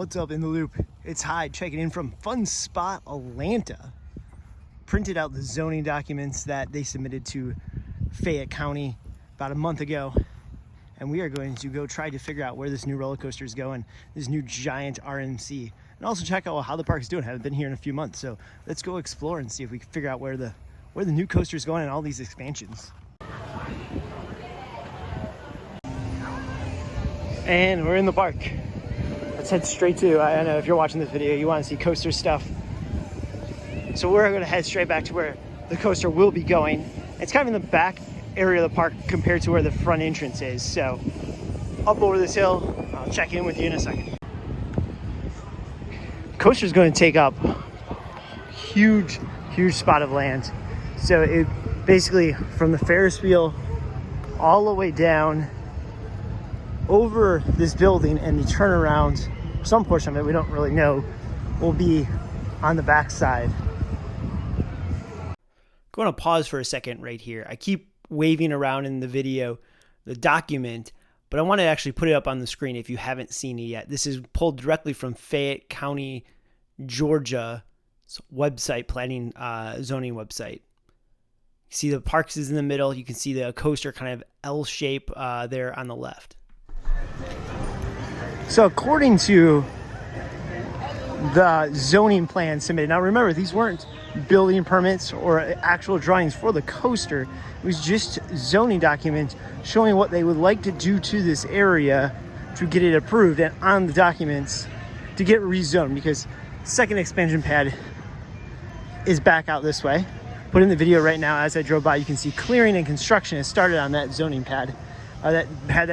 What's up in the loop? It's Hyde checking in from Fun Spot Atlanta. Printed out the zoning documents that they submitted to Fayette County about a month ago. And we are going to go try to figure out where this new roller coaster is going, this new giant RMC. And also check out how the park's doing. I haven't been here in a few months, so let's go explore and see if we can figure out where the new coaster is going and all these expansions. And we're in the park. Let's head straight to, I know if you're watching this video, you want to see coaster stuff. So we're going to head straight back to where the coaster will be going. It's kind of in the back area of the park compared to where the front entrance is. So up over this hill, I'll check in with you in a second. Coaster's going to take up a huge spot of land. So it basically from the Ferris wheel all the way down over this building, and the turnaround, some portion of it, we don't really know, will be on the back side. Going to pause for a second right here. I keep waving around in the video the document, but I want to actually put it up on the screen if you haven't seen it yet. This is pulled directly from Fayette County, Georgia website, planning zoning website. You see the parks is in the middle. You can see the coaster kind of L shape there on the left. So according to the zoning plan submitted, now remember, these weren't building permits or actual drawings for the coaster. It was just zoning documents showing what they would like to do to this area to get it approved, and on the documents to get rezoned, because second expansion pad is back out this way. But in the video right now, as I drove by, you can see clearing and construction has started on that zoning pad, that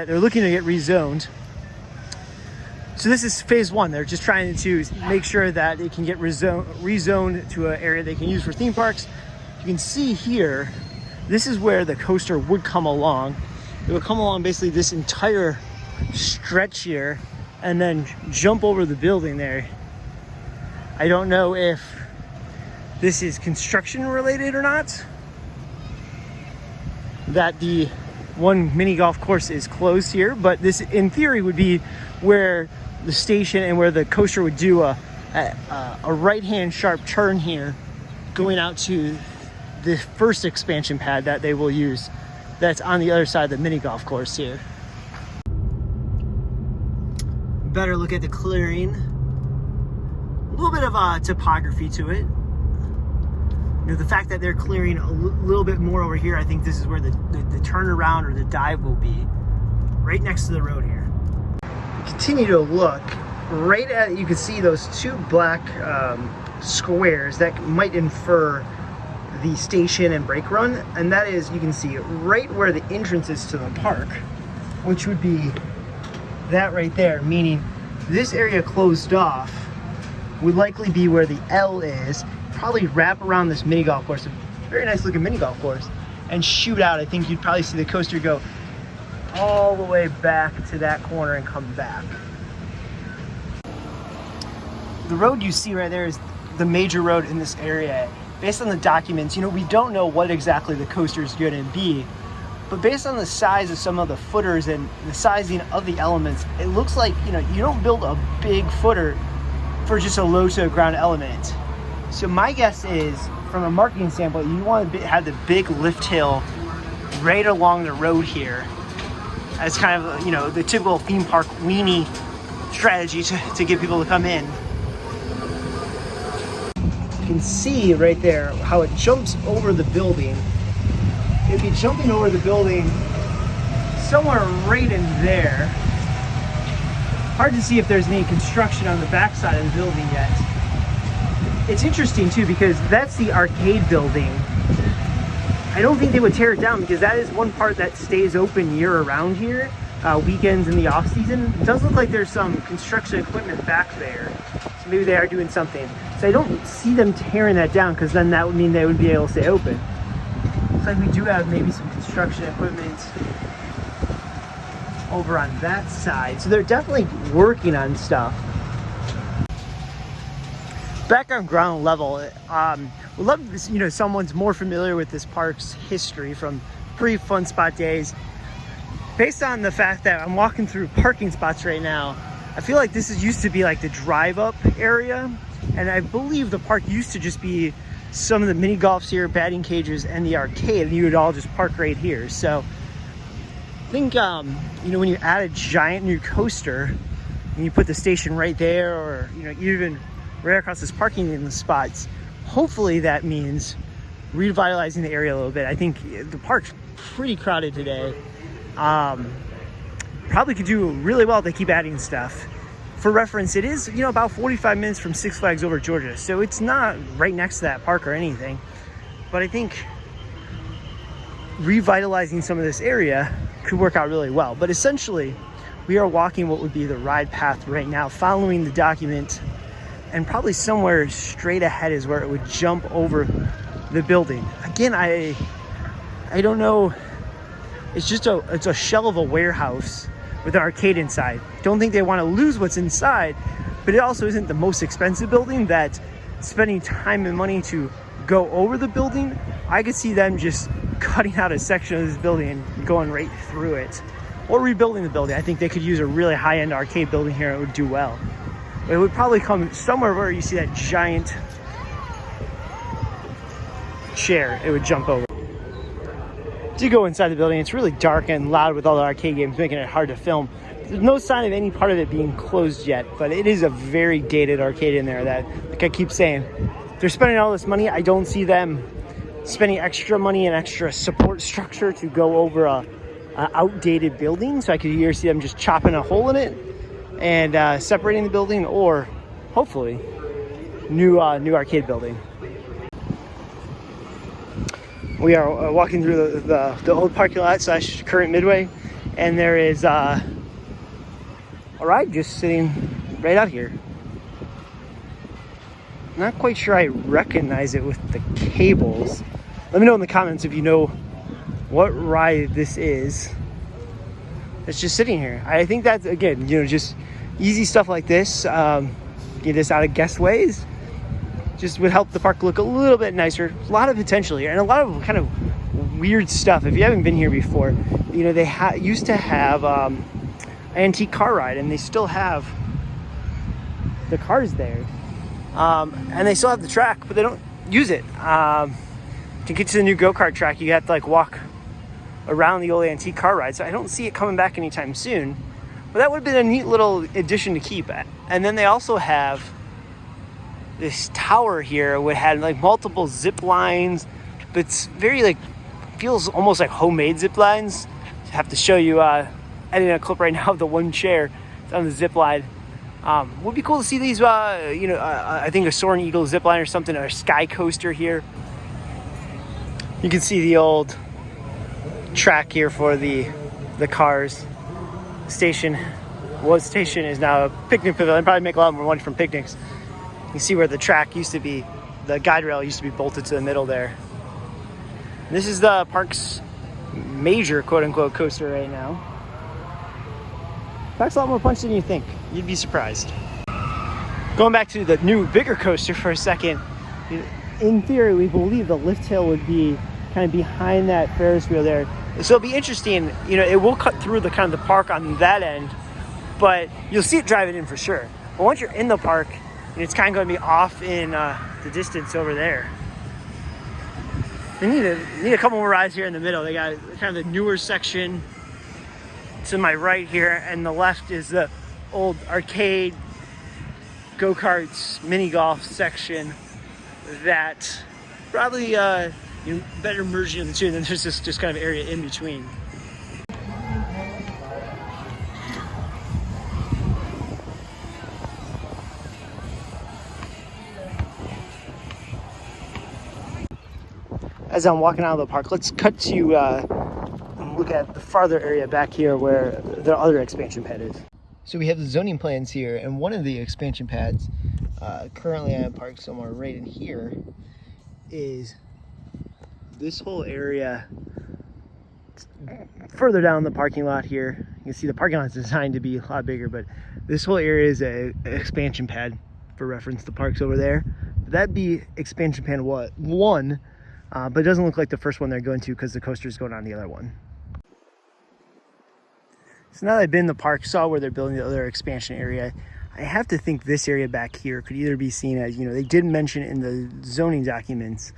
they're looking to get rezoned. So this is phase one. They're just trying to make sure that it can get rezoned to an area they can use for theme parks. You can see here, this is where the coaster would come along. It would come along basically this entire stretch here and then jump over the building there. I don't know if this is construction related or not, that the one mini golf course is closed here, but this in theory would be where the station and where the coaster would do a right-hand sharp turn here, going out to the first expansion pad that they will use, that's on the other side of the mini golf course here. Better look at the clearing. A little bit of topography to it. You know, the fact that they're clearing a little bit more over here, I think this is where the turnaround or the dive will be, right next to the road here. Continue to look right at, you can see those two black squares that might infer the station and brake run, and that is, you can see right where the entrance is to the park, which would be that right there, meaning this area closed off would likely be where the L is, probably wrap around this mini golf course, a very nice looking mini golf course, and shoot out. I think you'd probably see the coaster go all the way back to that corner and come back. The road you see right there is the major road in this area. Based on the documents, you know, we don't know what exactly the coaster is going to be, but based on the size of some of the footers and the sizing of the elements, it looks like, you know, you don't build a big footer for just a low to the ground element. So my guess is, from a marketing standpoint, you want to have the big lift hill right along the road here as kind of, you know, the typical theme park weenie strategy to get people to come in. You can see right there how it jumps over the building. It'd be jumping over the building somewhere right in there. Hard to see if there's any construction on the back side of the building yet. It's interesting too, because that's the arcade building. I don't think they would tear it down, because that is one part that stays open year around here, weekends in the off season. It does look like there's some construction equipment back there, so maybe they are doing something. So I don't see them tearing that down, because then that would mean they would be able to stay open. Looks like we do have maybe some construction equipment over on that side, so they're definitely working on stuff. Back on ground level, we'd love to, you know, someone's more familiar with this park's history from pre-Fun Spot days. Based on the fact that I'm walking through parking spots right now, I feel like this used to be like the drive up area, and I believe the park used to just be some of the mini golfs here, batting cages, and the arcade, and you would all just park right here. So I think, you know, when you add a giant new coaster and you put the station right there, or, you know, even right across this parking in the spots, hopefully that means revitalizing the area a little bit. I think the park's pretty crowded today. Probably could do really well if they keep adding stuff. For reference, it is, you know, about 45 minutes from Six Flags Over Georgia, so it's not right next to that park or anything. But I think revitalizing some of this area could work out really well. But essentially, we are walking what would be the ride path right now, following the document, and probably somewhere straight ahead is where it would jump over the building. Again, I don't know. It's just it's a shell of a warehouse with an arcade inside. Don't think they want to lose what's inside, but it also isn't the most expensive building that spending time and money to go over the building. I could see them just cutting out a section of this building and going right through it, or rebuilding the building. I think they could use a really high-end arcade building here and it would do well. It would probably come somewhere where you see that giant chair, it would jump over. To go inside the building, it's really dark and loud with all the arcade games, making it hard to film. There's no sign of any part of it being closed yet, but it is a very dated arcade in there that, like I keep saying, they're spending all this money. I don't see them spending extra money and extra support structure to go over a outdated building. So I could either see them just chopping a hole in it and separating the building, or hopefully new arcade building. We are walking through the old parking lot / current Midway, and there is a ride just sitting right out here. Not quite sure I recognize it with the cables. Let me know in the comments if you know what ride this is. It's just sitting here. I think that's, again, you know, just easy stuff like this. Get this out of guest ways. Just would help the park look a little bit nicer. A lot of potential here, and a lot of kind of weird stuff. If you haven't been here before, you know, they used to have an antique car ride, and they still have the cars there. And they still have the track, but they don't use it. To get to the new go-kart track, you have to like walk around the old antique car ride. So I don't see it coming back anytime soon. But that would have been a neat little addition to keep. And then they also have this tower here would have like multiple zip lines, but it's very like, feels almost like homemade zip lines. I have to show you editing a clip right now of the one chair on the zip line. Would be cool to see these, you know, I think a Soaring Eagle zip line or something, or a sky coaster here. You can see the old track here for the cars. Station is now a picnic pavilion. Probably make a lot more money from picnics. You can see where the track used to be, the guide rail used to be bolted to the middle there. This is the park's major quote-unquote coaster right now. Packs a lot more punch than you think. You'd be surprised. Going back to the new, bigger coaster for a second. In theory, we believe the lift hill would be kind of behind that Ferris wheel there. So it'll be interesting. You know, it will cut through the kind of the park on that end, but you'll see it driving in for sure. But once you're in the park, it's kind of going to be off in the distance over there. They need a couple more rides here in the middle. They got kind of the newer section to my right here, and the left is the old arcade, go-karts, mini golf section that probably you know, better merging of the two, and then there's this just kind of area in between. As I'm walking out of the park, let's cut to look at the farther area back here where the other expansion pad is. So we have the zoning plans here, and one of the expansion pads currently I am parked somewhere right in here is this whole area further down the parking lot here. You can see the parking lot is designed to be a lot bigger, but this whole area is an expansion pad. For reference, the park's over there. That'd be expansion pad one. But it doesn't look like the first one they're going to, because the coaster is going on the other one. So now that I've been in the park, saw where they're building the other expansion area, I have to think this area back here could either be seen as, they did mention in the zoning documents,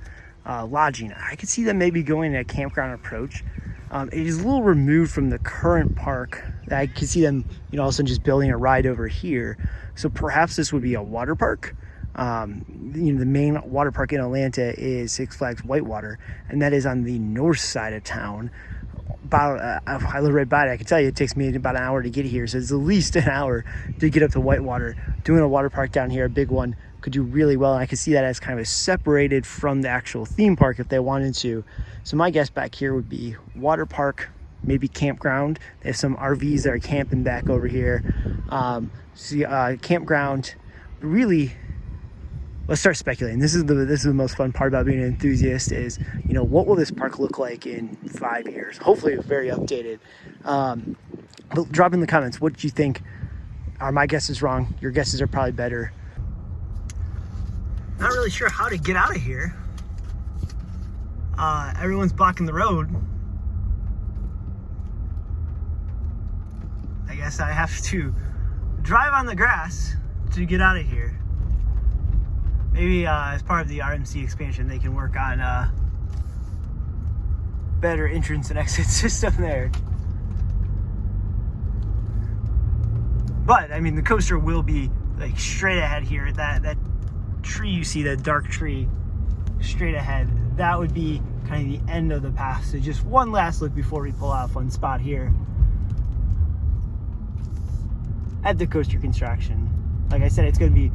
lodging. I could see them maybe going a campground approach. It is a little removed from the current park. I could see them, all of a sudden just building a ride over here. So perhaps this would be a water park. The main water park in Atlanta is Six Flags Whitewater, and that is on the north side of town. I live right by it. I can tell you it takes me about an hour to get here, so it's at least an hour to get up to Whitewater. Doing a water park down here, a big one, could do really well, and I could see that as kind of separated from the actual theme park if they wanted to. So my guess back here would be water park, maybe campground. They have some RVs that are camping back over here. Campground. Really, let's start speculating. This is the most fun part about being an enthusiast is, what will this park look like in 5 years? Hopefully very updated. But drop in the comments, what do you think? Are my guesses wrong? Your guesses are probably better. Not really sure how to get out of here. Everyone's blocking the road. I guess I have to drive on the grass to get out of here. Maybe as part of the RMC expansion, they can work on better entrance and exit system there. But I mean, the coaster will be like straight ahead here. That tree you see, that dark tree, straight ahead. That would be kind of the end of the path. So just one last look before we pull out a fun spot here at the coaster construction. Like I said, it's going to be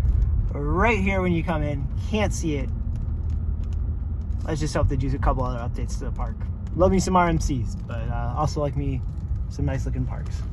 right here when you come in. Can't see it. Let's just hope they do a couple other updates to the park. Love me some RMCs, but also like me some nice looking parks.